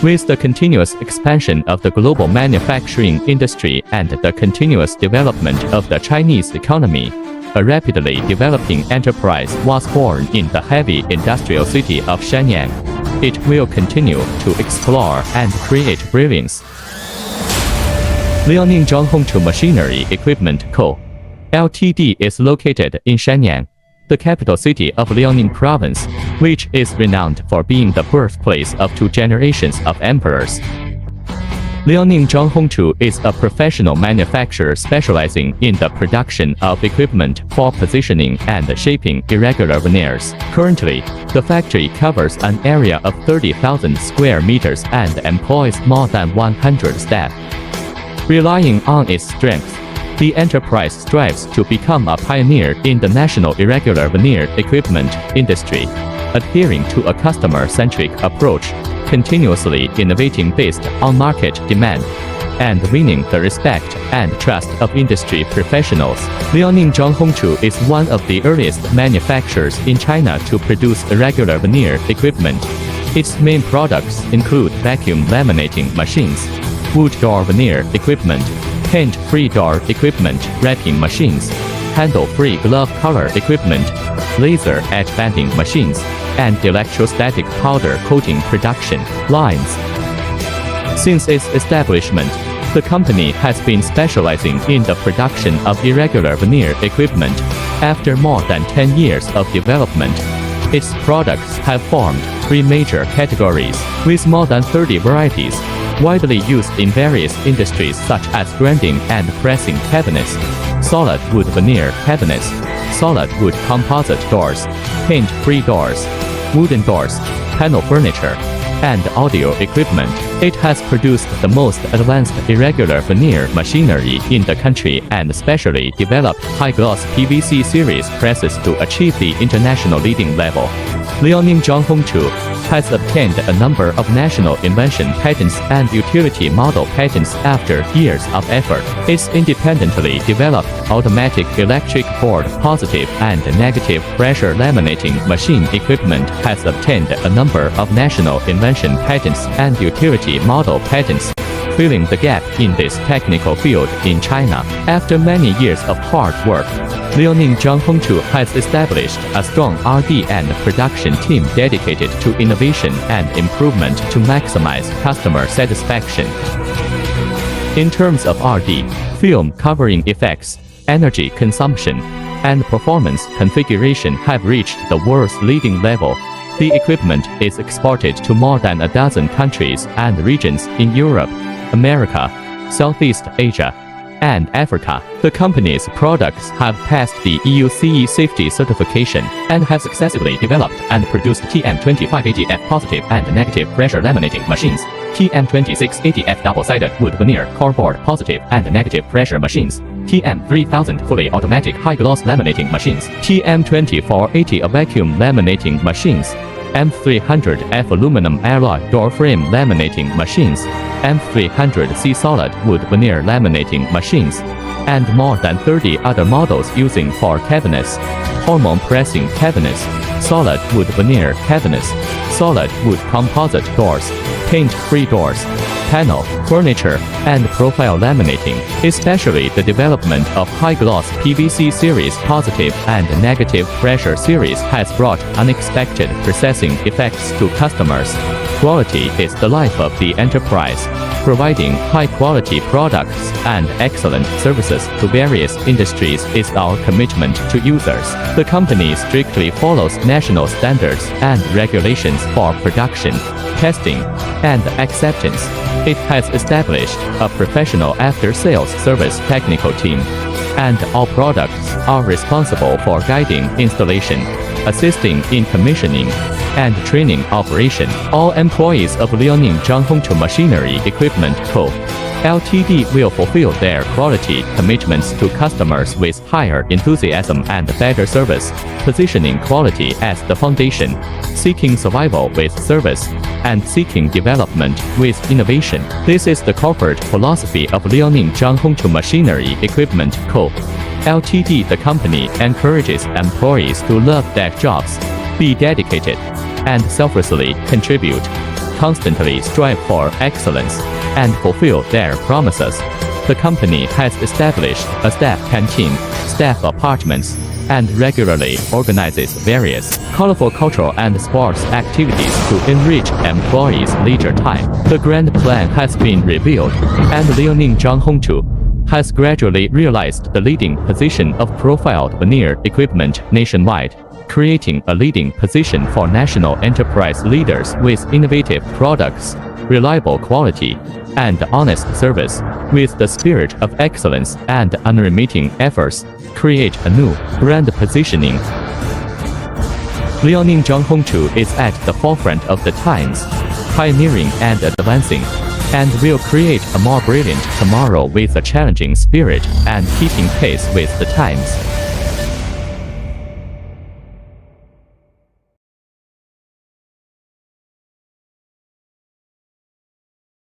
With the continuous expansion of the global manufacturing industry and the continuous development of the Chinese economy, a rapidly developing enterprise was born in the heavy industrial city of Shenyang. It will continue to explore and create brilliance. Liaoning Zhanhongtu Machinery Equipment Co. Ltd. is located in Shenyang, the capital city of Liaoning Province, which is renowned for being the birthplace of 2 generations of emperors. Liaoning Zhanhongtu is a professional manufacturer specializing in the production of equipment for positioning and shaping irregular veneers. Currently, the factory covers an area of 30,000 square meters and employs more than 100 staff. Relying on its strength, the enterprise strives to become a pioneer in the national irregular veneer equipment industry, adhering to a customer-centric approach, continuously innovating based on market demand, and winning the respect and trust of industry professionals. Liaoning Zhanhongtu is one of the earliest manufacturers in China to produce irregular veneer equipment. Its main products include vacuum laminating machines, wood door veneer equipment, paint-free door equipment, wrapping machines, handle-free glove color equipment, laser edge banding machines, and electrostatic powder coating production lines. Since its establishment, the company has been specializing in the production of irregular veneer equipment. After more than 10 years of development, its products have formed 3 major categories, with more than 30 varieties, widely used in various industries such as grinding and pressing cabinets, solid wood veneer cabinets, solid wood composite doors, paint-free doors, wooden doors, panel furniture, and audio equipment. It has produced the most advanced irregular veneer machinery in the country and specially developed high-gloss PVC series presses to achieve the international leading level. Liaoning Zhanhongtu has obtained a number of national invention patents and utility model patents after years of effort. Its independently developed automatic electric board positive and negative pressure laminating machine equipment has obtained a number of national invention patents and utility model patents, filling the gap in this technical field in China. After many years of hard work, Liaoning Zhanhongtu has established a strong R&D and production team dedicated to innovation and improvement to maximize customer satisfaction. In terms of R&D, film covering effects, energy consumption, and performance configuration have reached the world's leading level. The equipment is exported to more than a dozen countries and regions in Europe, America, Southeast Asia, and Africa. The company's products have passed the EU CE safety certification and have successfully developed and produced TM2580F positive and negative pressure laminating machines, TM2680F double-sided wood veneer core board positive and negative pressure machines, TM3000 fully automatic high-gloss laminating machines, TM2480 vacuum laminating machines, M300F aluminum alloy door frame laminating machines, M300C solid wood veneer laminating machines, and more than 30 other models using for cabinets, hormone pressing cabinets, solid wood veneer cabinets, solid wood composite doors, paint-free doors, panel, furniture, and profile laminating. Especially the development of high-gloss PVC series positive and negative pressure series has brought unexpected processing effects to customers. Quality is the life of the enterprise. Providing high-quality products and excellent services to various industries is our commitment to users. The company strictly follows national standards and regulations for production, testing, and acceptance. It has established a professional after-sales service technical team, and all products are responsible for guiding installation, assisting in commissioning, and training operation. All employees of Liaoning Zhanhongtu Machinery Equipment Co. Ltd. will fulfill their quality commitments to customers with higher enthusiasm and better service, positioning quality as the foundation, seeking survival with service, and seeking development with innovation. This is the corporate philosophy of Liaoning Zhanhongtu Machinery Equipment Co. Ltd. The company encourages employees to love their jobs, be dedicated, and selflessly contribute constantly strive for excellence and fulfill their promises. The company has established a staff canteen, staff apartments, and regularly organizes various colorful cultural and sports activities to enrich employees' leisure time. The grand plan has been revealed, and Liaoning Zhanhongtu has gradually realized the leading position of profiled veneer equipment nationwide, creating a leading position for national enterprise leaders with innovative products, reliable quality, and honest service. With the spirit of excellence and unremitting efforts, create a new brand positioning. Liaoning Zhanhongtu is at the forefront of the times, pioneering and advancing, and will create a more brilliant tomorrow with a challenging spirit and keeping pace with the times.